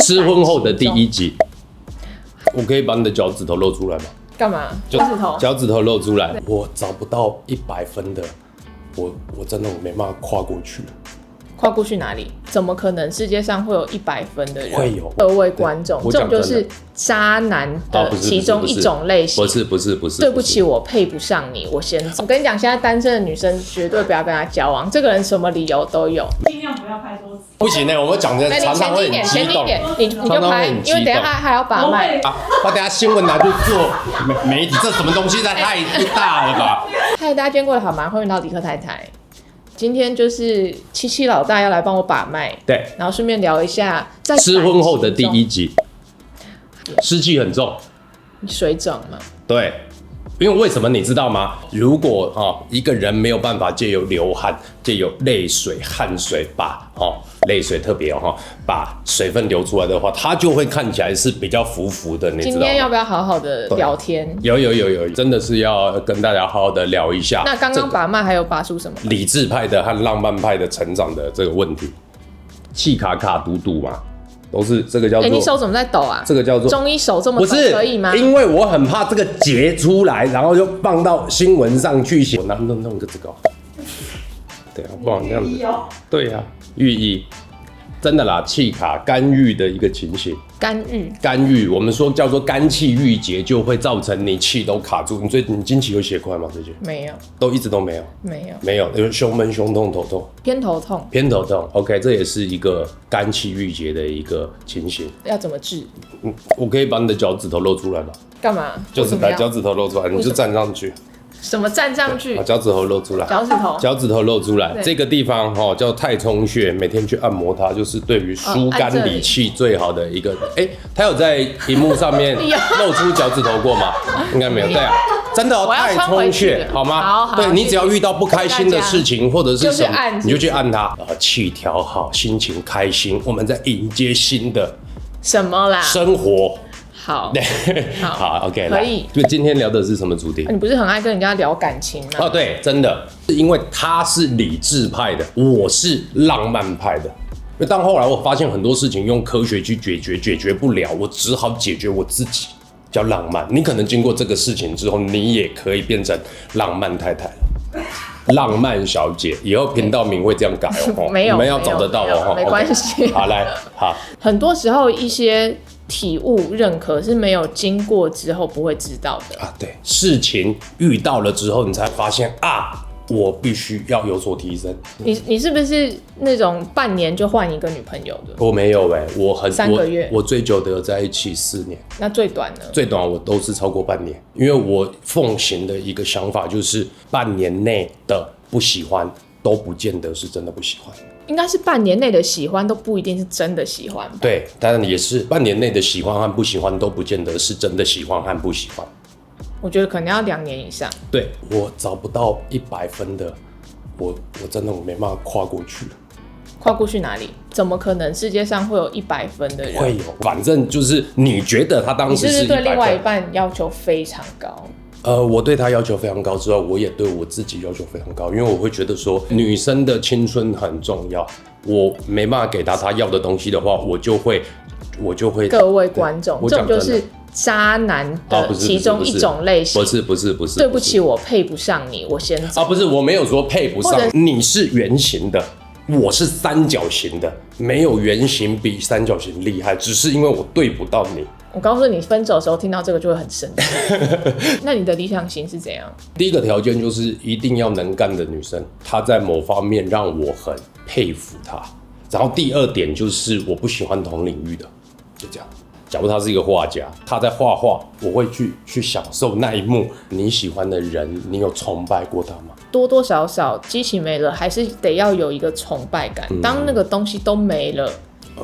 失婚后的第一集，我可以把你的脚趾头露出来吗？干嘛？脚趾头？脚趾头露出来，我找不到100分的，我真的没办法跨过去。跨过去哪里？怎么可能世界上会有100分的人？会有。各位观众，这种就是渣男的其中一种类型。不是。对不起，我配不上你，我先走。我跟你讲，现在单身的女生绝对不要跟他交往，这个人什么理由都有。尽量不要拍多次。不行我们讲的常常会很激动。你就拍，因为等一下还要把脉。把等一下新闻拿去做媒体，这什么东西太大了吧？嗨，大家今天过得好吗？欢迎到迪克太太。今天就是七老大要来帮我把脉，对，然后顺便聊一下在失婚后的第一集，湿气很重，水肿嘛？对，因为为什么你知道吗？如果一个人没有办法借由流汗、借由泪水、汗水把泪水特别把水分流出来的话，它就会看起来是比较浮浮的，你知道吗？今天要不要好好的聊天？有，真的是要跟大家好好的聊一下。那刚刚把脉还有把出什么？理智派的和浪漫派的成长的这个问题，气卡卡嘟嘟嘛，都是这个叫做。你手怎么在抖啊？这个叫做中医手这么抖可以吗？因为我很怕这个截出来，然后就放到新闻上去写。我弄个这个，对啊，不然这样子。对啊，寓意。真的啦，气卡肝郁的一个情形。肝郁，我们说叫做肝气郁结，就会造成你气都卡住。你经期有血块吗？最近没有，都一直都没有。没有，有胸闷、胸痛、头痛。偏头痛。OK， 这也是一个肝气郁结的一个情形。要怎么治？我可以把你的脚趾头露出来吗？干嘛？就是把脚趾头露出来，你就站上去。什么站上去？把脚趾头露出来。脚趾头露出来，这个地方叫太冲穴，每天去按摩它，就是对于疏肝理气最好的一个。他有在荧幕上面露出脚趾头过吗？应该没有。对啊，真的太冲穴，好吗？对，你只要遇到不开心的事情或者是什么，你就去按它，气调好，心情开心，我们在迎接新的什么啦生活。好，OK， 可以。就今天聊的是什么主题？你不是很爱跟人家聊感情吗？对，真的是因为他是理智派的，我是浪漫派的。但后来我发现很多事情用科学去解决不了，我只好解决我自己，叫浪漫。你可能经过这个事情之后，你也可以变成浪漫太太了。浪漫小姐，以后频道名会这样改没有，你们要找得到没关系。好，来，好。很多时候一些体悟认可是没有经过之后不会知道的啊。对，事情遇到了之后，你才发现我必须要有所提升。你是不是那种半年就换一个女朋友的？我没有我3个月。我最久的有在一起4年。那最短呢？最短我都是超过半年，因为我奉行的一个想法就是半年内的不喜欢都不见得是真的不喜欢。应该是半年内的喜欢都不一定是真的喜欢吧？对，当然也是半年内的喜欢和不喜欢都不见得是真的喜欢和不喜欢。我觉得可能要2年以上。对，我找不到100分的，我真的没办法跨过去。跨过去哪里？怎么可能世界上会有100分的人？会有，反正就是你觉得他当时是100分。你是不是对另外一半要求非常高？我对他要求非常高之外，我也对我自己要求非常高，因为我会觉得说女生的青春很重要，我没办法给她要的东西的话，我就会。各位观众，这种就是渣男的其中一种类型。不是。对不起，我配不上你，我先走。不是，我没有说配不上，你是圆形的，我是三角形的，没有圆形比三角形厉害，只是因为我对不到你。我告诉你，分手的时候听到这个就会很生气。那你的理想型是怎样？第一个条件就是一定要能干的女生，她在某方面让我很佩服她。然后第2点就是我不喜欢同领域的，就这样。假如他是一个画家，他在画画，我会去享受那一幕。你喜欢的人，你有崇拜过他吗？多多少少激情没了，还是得要有一个崇拜感。当那个东西都没了。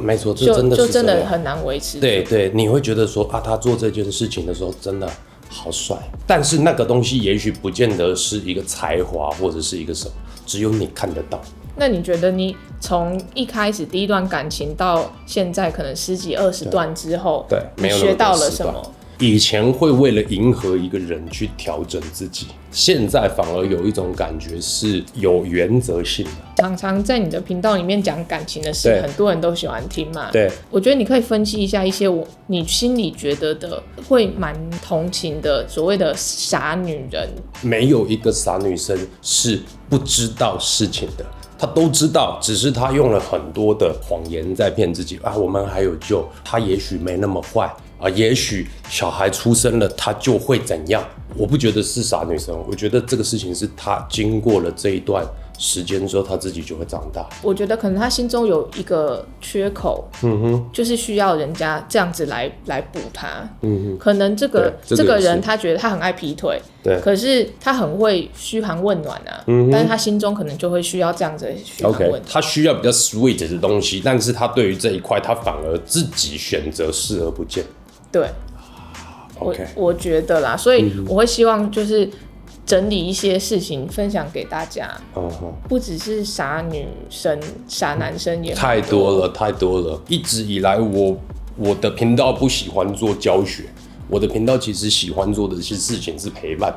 没错，这真的是就真的很难维持。对，你会觉得说他做这件事情的时候真的好帅，但是那个东西也许不见得是一个才华或者是一个什么，只有你看得到。那你觉得你从一开始第一段感情到现在可能10几20段之后，对，你学到了什么？以前会为了迎合一个人去调整自己，现在反而有一种感觉是有原则性的。常常在你的频道里面讲感情的事，很多人都喜欢听嘛。对，我觉得你可以分析一下一些你心里觉得的会蛮同情的所谓的傻女人。没有一个傻女生是不知道事情的。他都知道，只是他用了很多的谎言在骗自己啊。我们还有救，他也许没那么坏啊，也许小孩出生了他就会怎样。我不觉得是傻女生，我觉得这个事情是他经过了这一段时间之后，他自己就会长大。我觉得可能他心中有一个缺口，就是需要人家这样子来补他。可能这个人他觉得他很爱劈腿，对，可是他很会嘘寒问暖啊，但是他心中可能就会需要这样子的嘘寒问暖。他需要比较 sweet 的东西，但是他对于这一块，他反而自己选择视而不见。对。我觉得啦，所以我会希望就是整理一些事情分享给大家，不只是傻女生、傻男生也太多了，太多了。一直以来我的频道不喜欢做教学，我的频道其实喜欢做的事情是陪伴。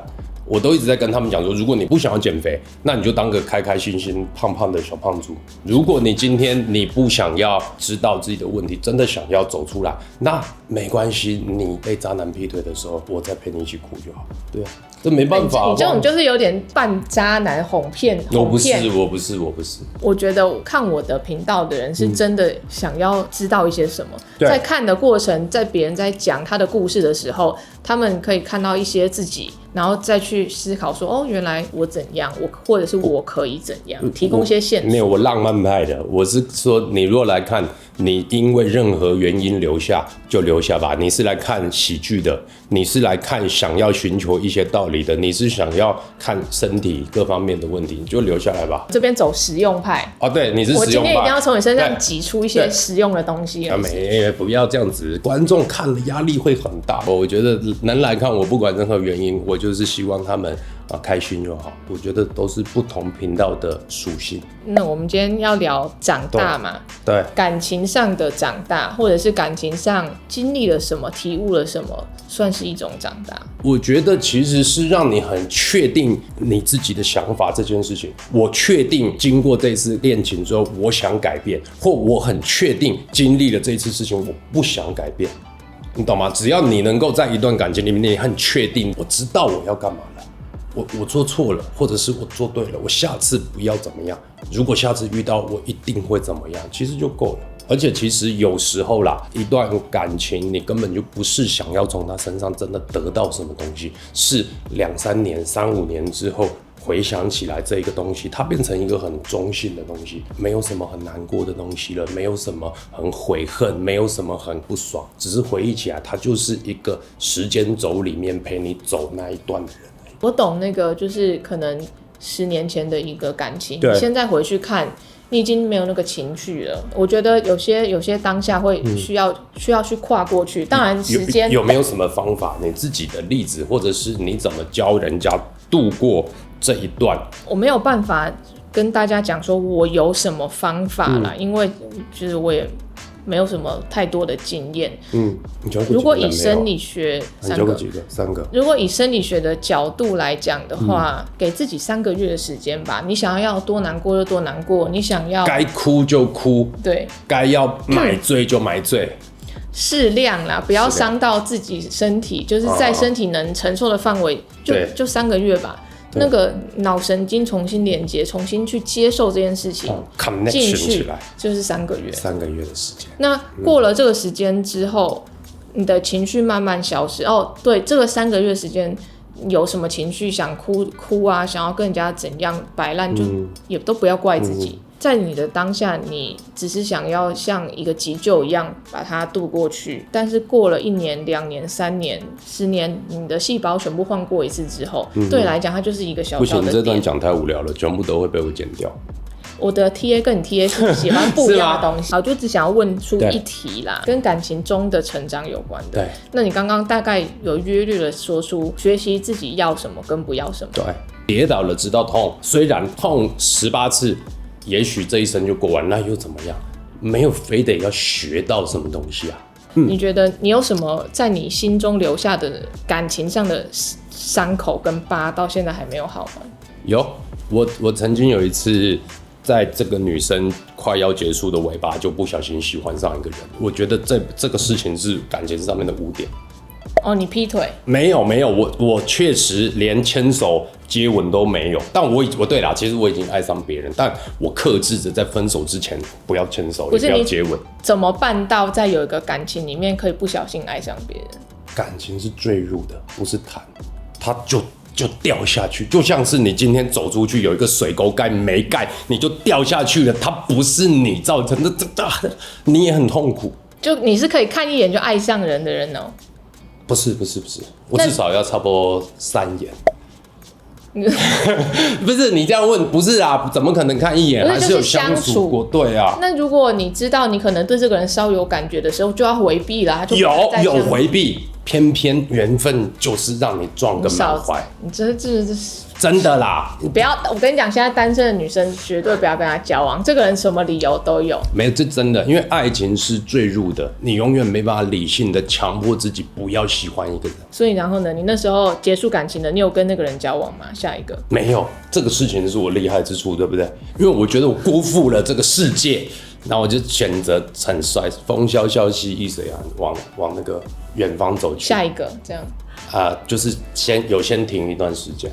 我都一直在跟他们讲说，如果你不想要减肥，那你就当个开开心心胖胖的小胖猪。如果你今天你不想要知道自己的问题，真的想要走出来，那没关系，你被渣男劈腿的时候，我再陪你一起哭就好。对啊，这没办法。你这种就是有点扮渣男哄骗。我不是。我觉得看我的频道的人是真的想要知道一些什么，在看的过程，在别人在讲他的故事的时候，他们可以看到一些自己，然后再去思考说，哦，原来我怎样，或者是我可以怎样，提供一些线索。没有，我浪漫派的，我是说，你如果来看，你因为任何原因留下就留下吧。你是来看喜剧的，你是来看想要寻求一些道理的，你是想要看身体各方面的问题，你就留下来吧。这边走实用派哦，对，你是实用派。我今天一定要从你身上挤出一些实用的东西。不要这样子，观众看了压力会很大。我觉得能来看我，不管任何原因，我就是希望他们开心就好。我觉得都是不同频道的属性。那我们今天要聊长大嘛？对，感情上的长大，或者是感情上经历了什么，体悟了什么，算是一种长大。我觉得其实是让你很确定你自己的想法这件事情。我确定经过这次恋情之后，我想改变，或我很确定经历了这次事情，我不想改变。你懂吗？只要你能够在一段感情里面，你很确定，我知道我要干嘛了。我做错了，或者是我做对了，我下次不要怎么样。如果下次遇到，我一定会怎么样，其实就够了。而且其实有时候啦，一段感情你根本就不是想要从他身上真的得到什么东西，是2-3年、3-5年之后回想起来这一个东西，它变成一个很中性的东西，没有什么很难过的东西了，没有什么很悔恨，没有什么很不爽，只是回忆起来，它就是一个时间轴里面陪你走那一段的人。我懂那个，就是可能10年前的一个感情，你现在回去看，你已经没有那个情绪了。我觉得有些当下会需要去跨过去。当然，时间有没有什么方法？你自己的例子，或者是你怎么教人家度过这一段？我没有办法跟大家讲说我有什么方法啦，因为就是我也没有什么太多的经验。如果以生理学3个，如果以生理学的角度来讲的话，给自己3个月的时间吧。你想要多难过就多难过，你想要该哭就哭，对，该要买醉就买醉，适量啦，不要伤到自己身体，就是在身体能承受的范围，就3个月吧。那个脑神经重新连接，重新去接受这件事情，进去就是3个月，3个月的时间。那过了这个时间之后，你的情绪慢慢消失。哦，对，这个3个月时间有什么情绪想哭啊，想要跟人家怎样摆烂，就也都不要怪自己。在你的当下，你只是想要像一个急救一样把它渡过去，但是过了1年、2年、3年、10年，你的细胞全部换过一次之后，对你来讲，它就是一个小小的点。不行，这段讲太无聊了，全部都会被我剪掉。我的 TA 跟你 TA 是喜欢不一样的东西，我就只想要问出一题啦，跟感情中的成长有关的。对，那你刚刚大概有约略的说出学习自己要什么跟不要什么。对，跌倒了知道痛，虽然痛18次。也许这一生就过完，那又怎么样？没有非得要学到什么东西啊。你觉得你有什么在你心中留下的感情上的伤口跟疤，到现在还没有好吗？有，我曾经有一次，在这个女生快要结束的尾巴，就不小心喜欢上一个人。我觉得这个事情是感情上面的污点。哦，你劈腿？没有，我确实连牵手、接吻都没有。但我对啦，其实我已经爱上别人，但我克制着在分手之前不要牵手，也不要接吻。怎么办到在有一个感情里面可以不小心爱上别人？感情是坠入的，不是弹，它就掉下去，就像是你今天走出去有一个水沟盖没盖，你就掉下去了，它不是你造成的，你也很痛苦。就你是可以看一眼就爱上人的人哦？不是，我至少要差不多3眼。不是你这样问，不是啊？怎么可能看一眼？还是有相处过？对啊。那如果你知道你可能对这个人稍有感觉的时候，就要回避啦。有回避，偏偏缘分就是让你撞个满怀。你这真的啦！你不要，我跟你讲，现在单身的女生绝对不要跟他交往。这个人什么理由都有。没有，这真的，因为爱情是坠入的，你永远没办法理性的强迫自己不要喜欢一个人。所以然后呢，你那时候结束感情的，你有跟那个人交往吗？下一个没有，这个事情是我厉害之处，对不对？因为我觉得我辜负了这个世界，然后我就选择很帅，风萧萧兮易水寒，往那个远方走去。下一个这样就是先停一段时间。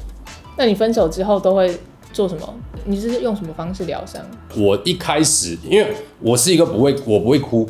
那你分手之后都会做什么？你是用什么方式疗伤？我一开始，因为我是一个我不会哭，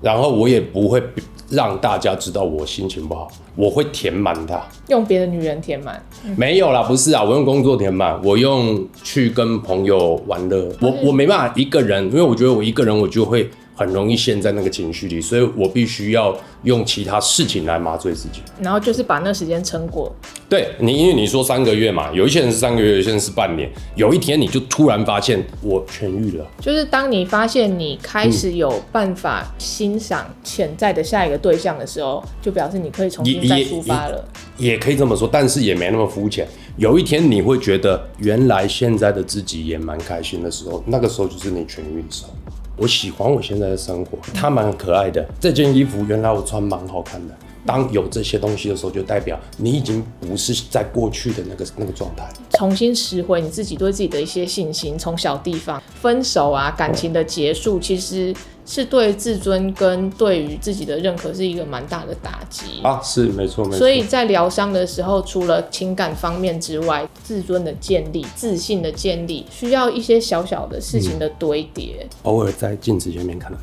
然后我也不会让大家知道我心情不好，我会填满它。用别的女人填满？没有啦，不是啊，我用工作填满，我用去跟朋友玩乐。我没办法一个人，因为我觉得我一个人我就会很容易陷在那个情绪里，所以我必须要用其他事情来麻醉自己，然后就是把那时间撑过。对你，因为你说3个月嘛，有一些人是3个月，有些人是半年，有一天你就突然发现我痊愈了。就是当你发现你开始有办法欣赏潜在的下一个对象的时候，就表示你可以重新再出发了。也可以这么说，但是也没那么肤浅。有一天你会觉得，原来现在的自己也蛮开心的时候，那个时候就是你痊愈的时候。我喜欢我现在的生活，它蛮可爱的。这件衣服原来我穿蛮好看的。当有这些东西的时候，就代表你已经不是在过去的那个状态。重新拾回你自己对自己的一些信心，从小地方分手啊，感情的结束，其实是对自尊跟对于自己的认可是一个蛮大的打击啊。是没错。所以在疗伤的时候，除了情感方面之外，自尊的建立、自信的建立，需要一些小小的事情的堆叠。偶尔在镜子前面看到，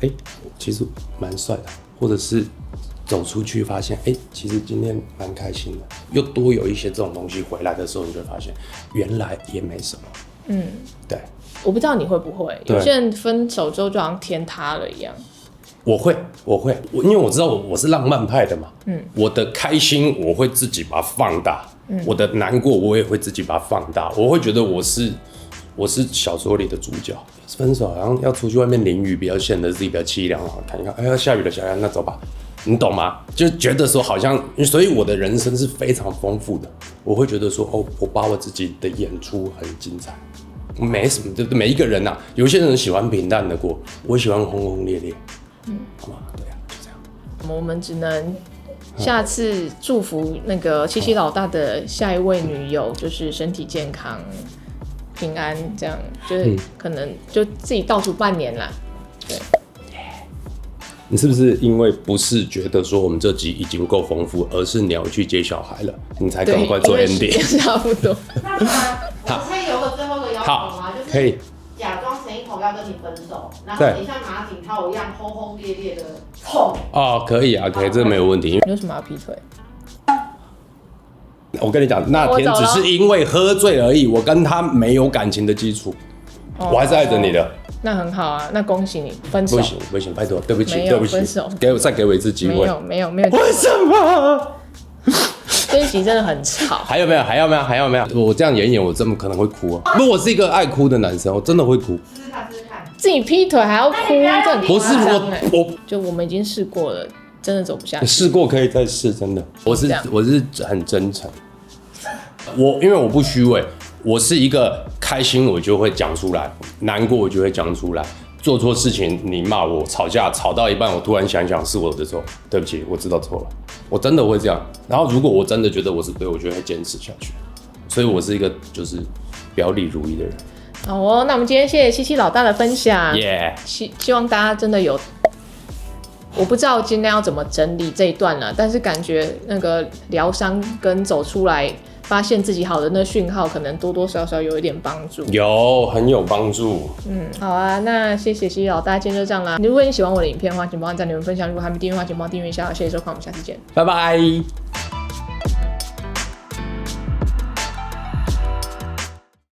其实蛮帅的，或者是走出去发现，其实今天蛮开心的，又多有一些这种东西回来的时候，你就会发现原来也没什么。对。我不知道你会不会，有些人分手之后就好像天塌了一样。我会，因为我知道我是浪漫派的嘛。我的开心我会自己把它放大，我的难过我也会自己把它放大。我会觉得我是小说里的主角。分手好像要出去外面淋雨，比较显得自己比较凄凉，看一看，要下雨了，那走吧。你懂吗？就觉得说好像，所以我的人生是非常丰富的。我会觉得说，我把我自己的演出很精彩，没什么，对不对？每一个人啊，有些人喜欢平淡的过，我喜欢轰轰烈烈，好吗？对啊，就这样。我们只能下次祝福那个七七老大的下一位女友，就是身体健康、平安，这样就是可能就自己倒数半年啦。对。你是不是因为不是觉得说我们这集已经够丰富，而是你要去接小孩了，你才赶快做 ending？ 差不多。那我可以有个最后的要求吗？就是假装陈一彤要跟你分手，然后你像马景涛一样轰轰烈烈的冲。可以啊，可以，这没有问题。你为什么要劈腿？我跟你讲，那天只是因为喝醉而已，我跟他没有感情的基础，我还是爱着你的。那很好啊，那恭喜你分手。不行，拜托，对不起，分手，再给我一次机会。没有。为什么？这一集真的很吵。还有没有？我这样演，我怎么可能会哭啊？不，我是一个爱哭的男生，我真的会哭。试试看。自己劈腿还要哭，这很不是我，就我们已经试过了，真的走不下去。试过可以再试，真的。我是很真诚。因为我不虚伪。我是一个开心我就会讲出来，难过我就会讲出来，做错事情，你骂我，吵架吵到一半，我突然想一想是我的错，对不起，我知道错了，我真的会这样。然后如果我真的觉得我是对，我就会坚持下去。所以我是一个就是表里如一的人。好哦，那我们今天谢谢77老大的分享，希望大家真的有，我不知道今天要怎么整理这一段了，但是感觉那个疗伤跟走出来，发现自己好的那讯号，可能多多少少有一点帮助，很有帮助。好啊，那谢谢77老大，今天就这样啦。如果你喜欢我的影片的话，请帮我按赞、留言、分享。如果还没订阅的话，请帮我订阅一下。谢谢收看，我们下次见，拜拜。